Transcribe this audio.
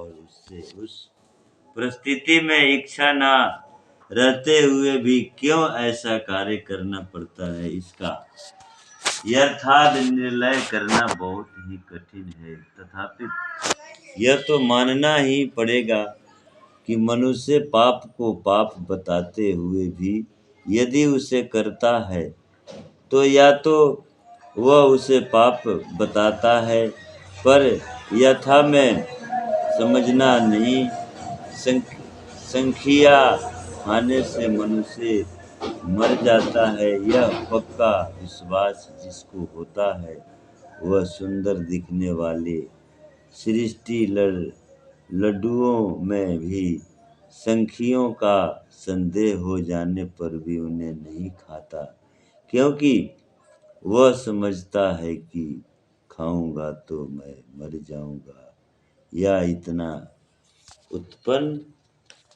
और उससे उस परिस्थिति में इच्छा ना रहते हुए भी क्यों ऐसा कार्य करना पड़ता है, इसका यथार्थ निर्णय करना बहुत ही कठिन है। तथापि यह तो मानना ही पड़ेगा कि मनुष्य पाप को पाप बताते हुए भी यदि उसे करता है तो या तो वह उसे पाप बताता है, पर यथा में समझना नहीं। संख्या आने से मनुष्य मर जाता है, यह पक्का विश्वास जिसको होता है वह सुंदर दिखने वाले सृष्टि लड्डुओं में भी संखियों का संदेह हो जाने पर भी उन्हें नहीं खाता, क्योंकि वह समझता है कि खाऊंगा तो मैं मर जाऊंगा। या इतना उत्पन्न